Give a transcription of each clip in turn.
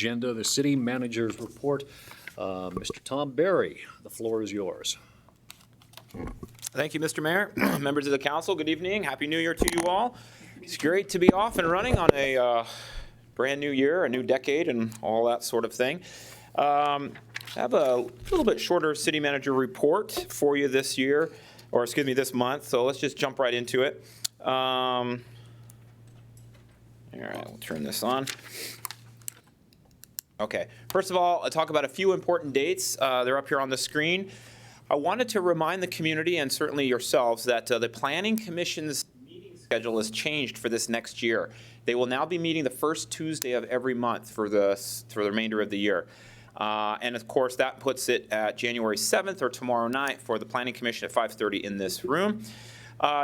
Agenda, the city manager's report. Mr. Tom Barry, the floor is yours. Thank you, Mr. Mayor. Members of the council, good evening. Happy New Year to you all. It's great to be off and running on a brand new year, a new decade, and all that sort of thing. I have a little bit shorter city manager report for you this year, or excuse me, this month. So let's just jump right into it. All right, we'll turn this on. Okay, first of all, I'll talk about a few important dates. They're up here on the screen. I wanted to remind the community and certainly yourselves that the Planning Commission's meeting schedule has changed for this next year. They will now be meeting the first Tuesday of every month for the remainder of the year. And of course, that puts it at January 7th or tomorrow night for the Planning Commission at 5:30 in this room.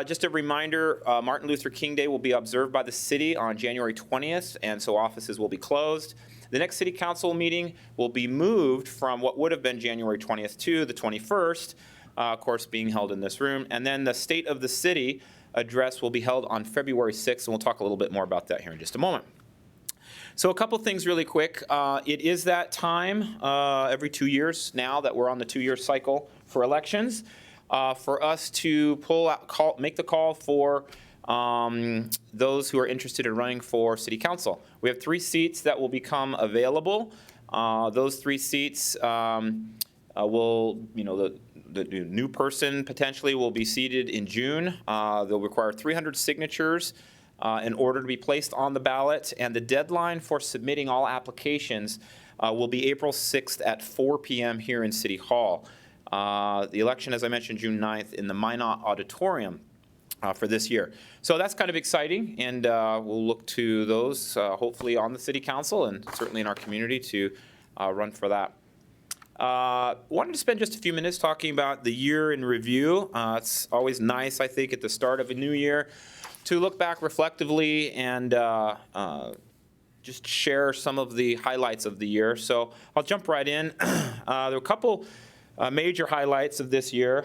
Just a reminder, Martin Luther King Day will be observed by the city on January 20th, and so offices will be closed. The next city council meeting will be moved from what would have been January 20th to the 21st, of course being held in this room. And then the State of the City address will be held on February 6th, and we'll talk a little bit more about that here in just a moment. So a couple things really quick. It is that time every 2 years now that we're on the 2-year cycle for elections for us to make the call for those who are interested in running for city council. We have 3 seats that will become available. Those 3 seats will, the new person potentially will be seated in June. They'll require 300 signatures in order to be placed on the ballot, and the deadline for submitting all applications will be April 6th at 4 p.m. here in City Hall. The election, as I mentioned, June 9th in the Minot Auditorium for this year. So that's kind of exciting, and we'll look to those hopefully on the City Council and certainly in our community to run for that. Wanted to spend just a few minutes talking about the year in review. It's always nice, I think, at the start of a new year to look back reflectively and just share some of the highlights of the year. So I'll jump right in. There were a couple major highlights of this year.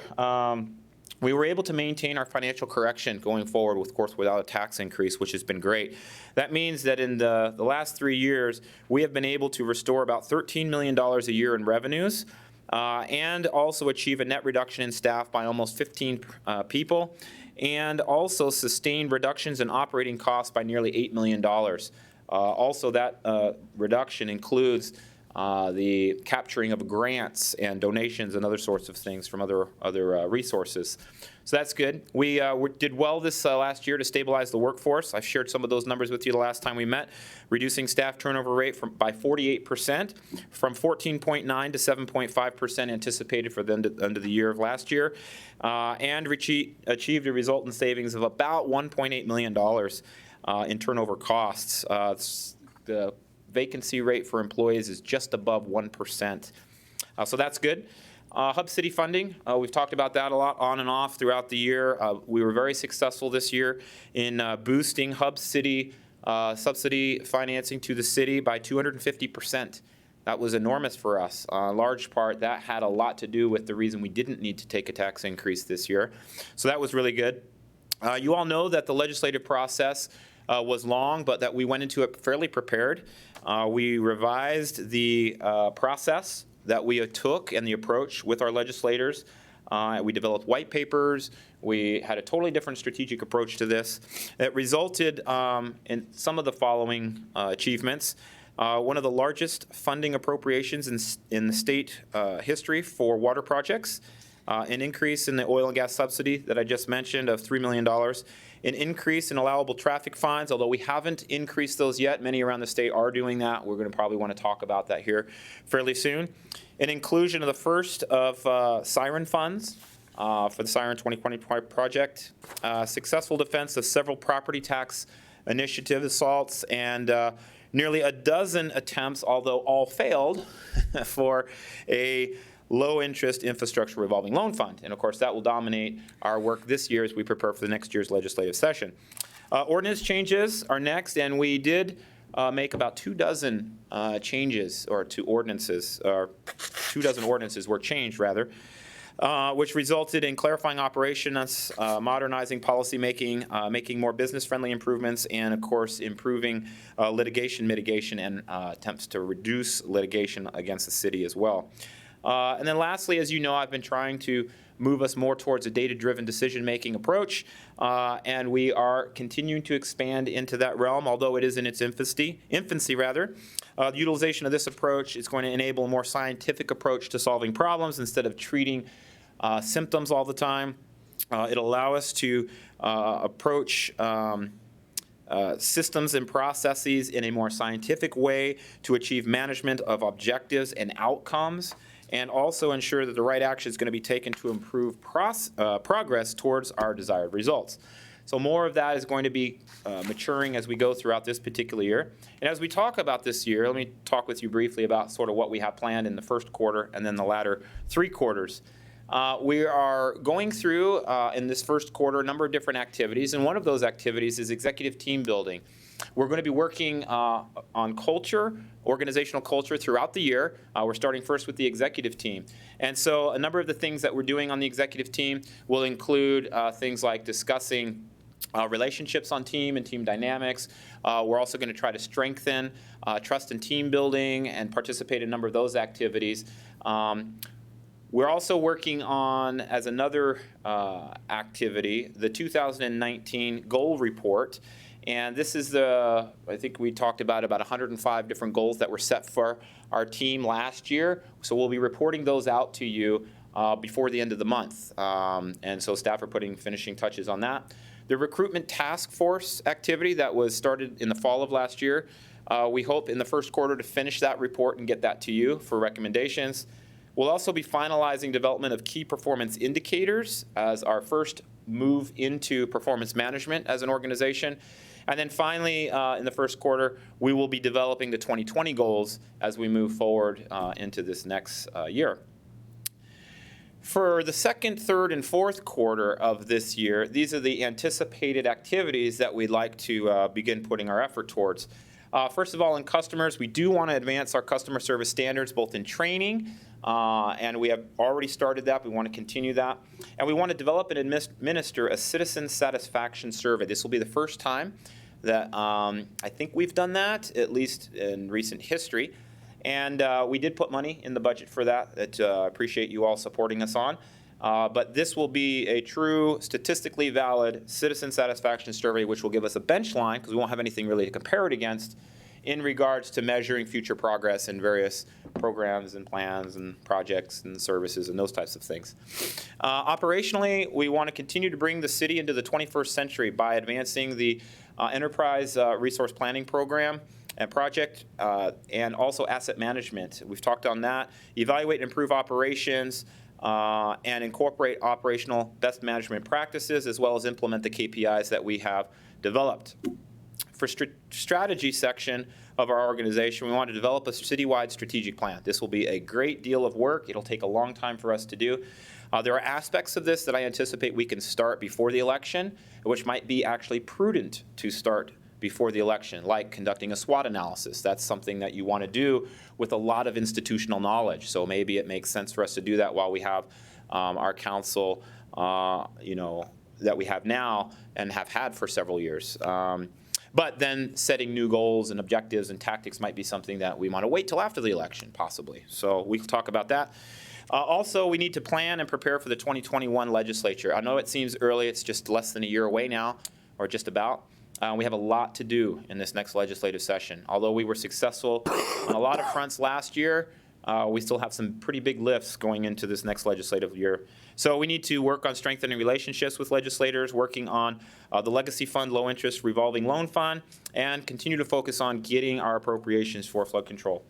We were able to maintain our financial correction going forward, of course, without a tax increase, which has been great. That means that in the last 3 years, we have been able to restore about $13 million a year in revenues and also achieve a net reduction in staff by almost 15 people, and also sustain reductions in operating costs by nearly $8 million. Also, that reduction includes the capturing of grants and donations and other sorts of things from other resources. So that's good. We did well this last year to stabilize the workforce. I've shared some of those numbers with you the last time we met, reducing staff turnover rate by 48%, from 14.9 to 7.5% anticipated for the end of the year of last year, and achieved a resultant savings of about $1.8 million in turnover costs. The vacancy rate for employees is just above 1%. So that's good. Hub City funding, we've talked about that a lot on and off throughout the year. We were very successful this year in boosting Hub City subsidy financing to the city by 250%. That was enormous for us. In large part, that had a lot to do with the reason we didn't need to take a tax increase this year. So that was really good. You all know that the legislative process was long, but that we went into it fairly prepared. We revised the process that we took and the approach with our legislators. We developed white papers. We had a totally different strategic approach to this. It resulted in some of the following achievements. One of the largest funding appropriations in the state history for water projects, an increase in the oil and gas subsidy that I just mentioned of $3 million, an increase in allowable traffic fines, although we haven't increased those yet. Many around the state are doing that. We're going to probably want to talk about that here fairly soon. An inclusion of the first of siren funds for the Siren 2020 project, successful defense of several property tax initiative assaults, and nearly a dozen attempts, although all failed, for a low-interest infrastructure revolving loan fund. And, of course, that will dominate our work this year as we prepare for the next year's legislative session. Ordinance changes are next, and we did make about 24 changes, or 2 ordinances, or 24 ordinances were changed, rather. which resulted in clarifying operations, modernizing policy making, making more business-friendly improvements, and of course improving litigation mitigation and attempts to reduce litigation against the city as well. And then lastly, as you know, I've been trying to move us more towards a data-driven decision-making approach, and we are continuing to expand into that realm, although it is in its infancy. The utilization of this approach is going to enable a more scientific approach to solving problems instead of treating symptoms all the time. It'll allow us to approach systems and processes in a more scientific way to achieve management of objectives and outcomes, and also ensure that the right action is going to be taken to improve progress towards our desired results. So more of that is going to be maturing as we go throughout this particular year. And as we talk about this year, let me talk with you briefly about sort of what we have planned in the first quarter and then the latter 3 quarters. We are going through, in this first quarter, a number of different activities, and one of those activities is executive team building. We're going to be working on culture, organizational culture throughout the year. We're starting first with the executive team. And so a number of the things that we're doing on the executive team will include things like discussing relationships on team and team dynamics. We're also going to try to strengthen trust and team building and participate in a number of those activities. We're also working on, as another activity, the 2019 goal report. And this is I think we talked about 105 different goals that were set for our team last year. So we'll be reporting those out to you before the end of the month. And so staff are putting finishing touches on that. The recruitment task force activity that was started in the fall of last year, we hope in the first quarter to finish that report and get that to you for recommendations. We'll also be finalizing development of key performance indicators as our first move into performance management as an organization. And then finally, in the first quarter, we will be developing the 2020 goals as we move forward into this next year. For the second, third, and fourth quarter of this year, these are the anticipated activities that we'd like to begin putting our effort towards. First of all, in customers, we do want to advance our customer service standards both in training, and we have already started that. We want to continue that. And we want to develop and administer a citizen satisfaction survey. This will be the first time that I think we've done that, at least in recent history. And we did put money in the budget for that I appreciate you all supporting us on. But this will be a true, statistically valid citizen satisfaction survey, which will give us a benchline, because we won't have anything really to compare it against, in regards to measuring future progress in various programs and plans and projects and services and those types of things. Operationally, we want to continue to bring the city into the 21st century by advancing the enterprise resource planning program and project, and also asset management. We've talked on that. Evaluate and improve operations, and incorporate operational best management practices, as well as implement the KPIs that we have developed. For strategy section of our organization, we want to develop a citywide strategic plan. This will be a great deal of work. It'll take a long time for us to do. There are aspects of this that I anticipate we can start before the election, which might be actually prudent to start before the election, like conducting a SWOT analysis. That's something that you want to do with a lot of institutional knowledge. So maybe it makes sense for us to do that while we have our council, that we have now and have had for several years. But then setting new goals and objectives and tactics might be something that we want to wait till after the election, possibly. So we can talk about that. Also, we need to plan and prepare for the 2021 legislature. I know it seems early. It's just less than a year away now, or just about. We have a lot to do in this next legislative session. Although we were successful on a lot of fronts last year, we still have some pretty big lifts going into this next legislative year. So we need to work on strengthening relationships with legislators, working on the legacy fund, low interest revolving loan fund, and continue to focus on getting our appropriations for flood control.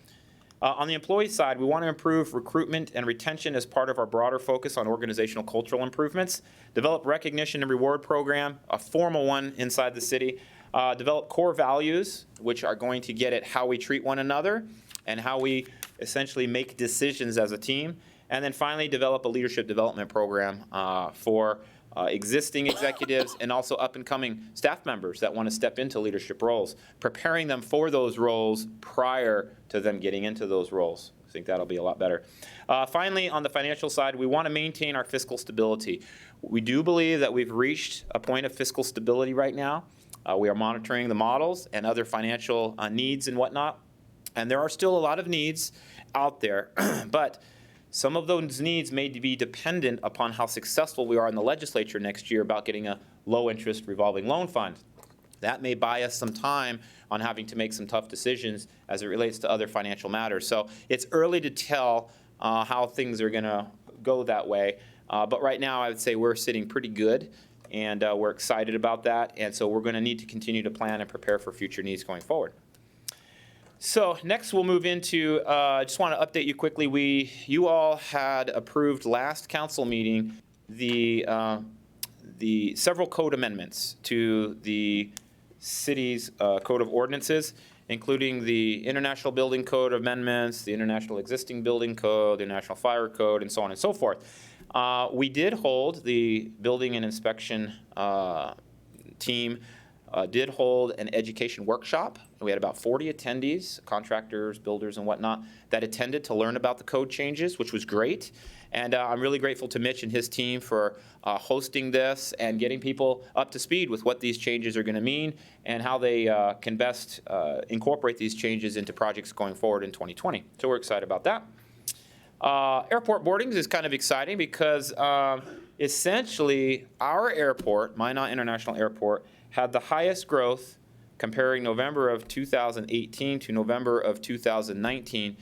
On the employee side, we want to improve recruitment and retention as part of our broader focus on organizational cultural improvements, develop recognition and reward program, a formal one inside the city, develop core values, which are going to get at how we treat one another and how we essentially make decisions as a team, and then finally develop a leadership development program for existing executives, and also up-and-coming staff members that want to step into leadership roles, preparing them for those roles prior to them getting into those roles. I think that'll be a lot better. Finally, on the financial side, we want to maintain our fiscal stability. We do believe that we've reached a point of fiscal stability right now. We are monitoring the models and other financial needs and whatnot, and there are still a lot of needs out there, but some of those needs may be dependent upon how successful we are in the legislature next year about getting a low-interest revolving loan fund. That may buy us some time on having to make some tough decisions as it relates to other financial matters. So it's early to tell how things are going to go that way. But right now, I would say we're sitting pretty good, and we're excited about that. And so we're going to need to continue to plan and prepare for future needs going forward. So next we'll move into, I just want to update you quickly. You all had approved last council meeting the several code amendments to the city's code of ordinances, including the International Building Code amendments, the International Existing Building Code, the International Fire Code, and so on and so forth. We did hold the building and inspection team did hold an education workshop. We had about 40 attendees, contractors, builders, and whatnot, that attended to learn about the code changes, which was great. And I'm really grateful to Mitch and his team for hosting this and getting people up to speed with what these changes are going to mean and how they can best incorporate these changes into projects going forward in 2020. So we're excited about that. Airport boardings is kind of exciting because essentially our airport, Minot International Airport, had the highest growth comparing November of 2018 to November of 2019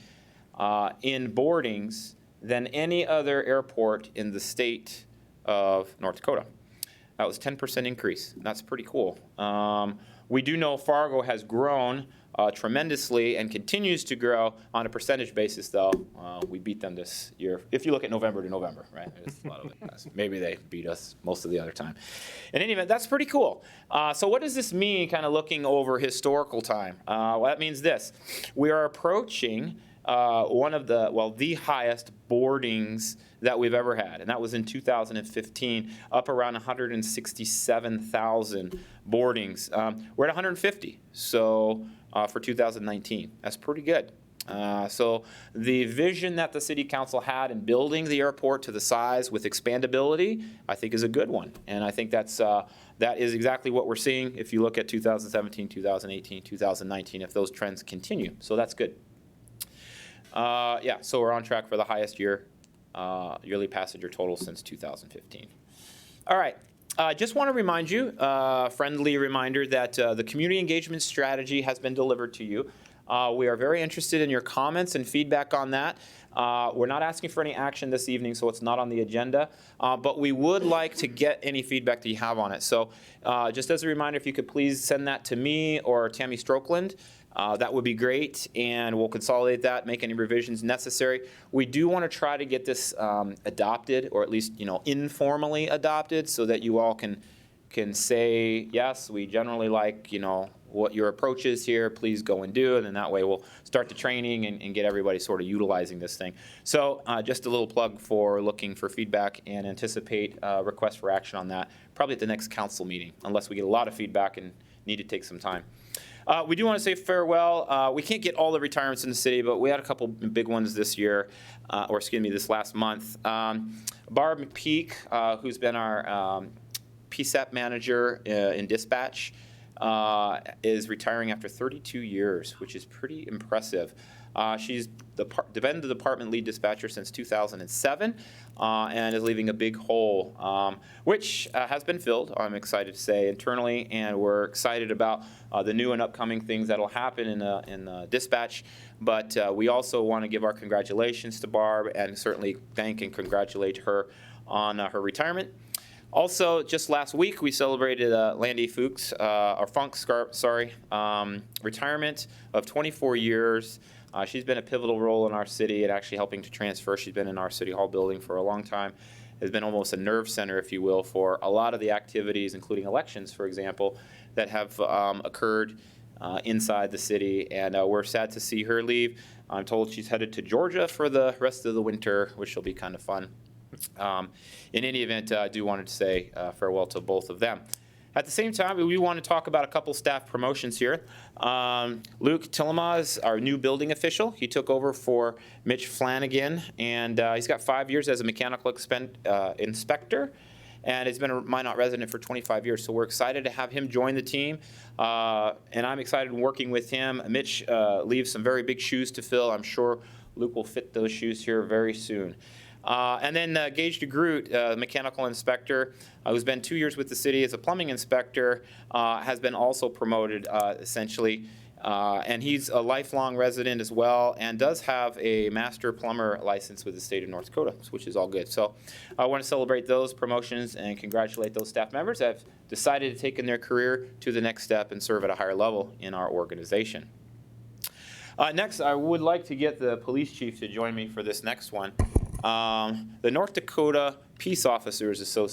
in boardings than any other airport in the state of North Dakota. That was a 10% increase. That's pretty cool. We do know Fargo has grown tremendously and continues to grow on a percentage basis, though. We beat them this year. If you look at November to November, right? It's a lot of it. Maybe they beat us most of the other time. In any event, that's pretty cool. So what does this mean, kind of looking over historical time? Well, that means this. We are approaching the highest boardings that we've ever had, and that was in 2015, up around 167,000 boardings. We're at 150, so for 2019. That's pretty good. So the vision that the City Council had in building the airport to the size with expandability, I think is a good one. And I think that is exactly what we're seeing if you look at 2017, 2018, 2019, if those trends continue. So that's good. So we're on track for the highest yearly passenger total since 2015. All right. Just want to remind you, friendly reminder that the community engagement strategy has been delivered to you. We are very interested in your comments and feedback on that. We're not asking for any action this evening, so it's not on the agenda, but we would like to get any feedback that you have on it. So just as a reminder, if you could please send that to me or Tammy Strokeland. That would be great, and we'll consolidate that, make any revisions necessary. We do want to try to get this adopted, or at least informally adopted, so that you all can say, yes, we generally like what your approach is here. Please go and do it, and that way we'll start the training and get everybody sort of utilizing this thing. So just a little plug for looking for feedback and anticipate requests for action on that, probably at the next council meeting, unless we get a lot of feedback and need to take some time. We do want to say farewell. We can't get all the retirements in the city, but we had a couple big ones this year, this last month. Barb McPeak, who's been our PSAP manager in dispatch, is retiring after 32 years, which is pretty impressive. She's been the department lead dispatcher since 2007 and is leaving a big hole, which has been filled, I'm excited to say, internally, and we're excited about the new and upcoming things that will happen in dispatch. But we also want to give our congratulations to Barb and certainly thank and congratulate her on her retirement. Also, just last week, we celebrated Landy Fuchs, retirement of 24 years. She's been a pivotal role in our city and actually helping to transfer. She's been in our City Hall building for a long time. Has been almost a nerve center, if you will, for a lot of the activities, including elections, for example, that have occurred inside the city. And we're sad to see her leave. I'm told she's headed to Georgia for the rest of the winter, which will be kind of fun. In any event, I do want to say farewell to both of them. At the same time, we want to talk about a couple staff promotions here. Luke Tillemaz, our new building official, he took over for Mitch Flanagan, and he's got 5 years as a mechanical inspector, and he's been a Minot resident for 25 years, so we're excited to have him join the team, and I'm excited working with him. Mitch leaves some very big shoes to fill. I'm sure Luke will fit those shoes here very soon. And then Gage DeGroot, mechanical inspector, who's been 2 years with the city as a plumbing inspector, has been also promoted essentially. And he's a lifelong resident as well and does have a master plumber license with the state of North Dakota, which is all good. So I want to celebrate those promotions and congratulate those staff members that have decided to take in their career to the next step and serve at a higher level in our organization. Next, I would like to get the police chief to join me for this next one. The North Dakota Peace Officers Association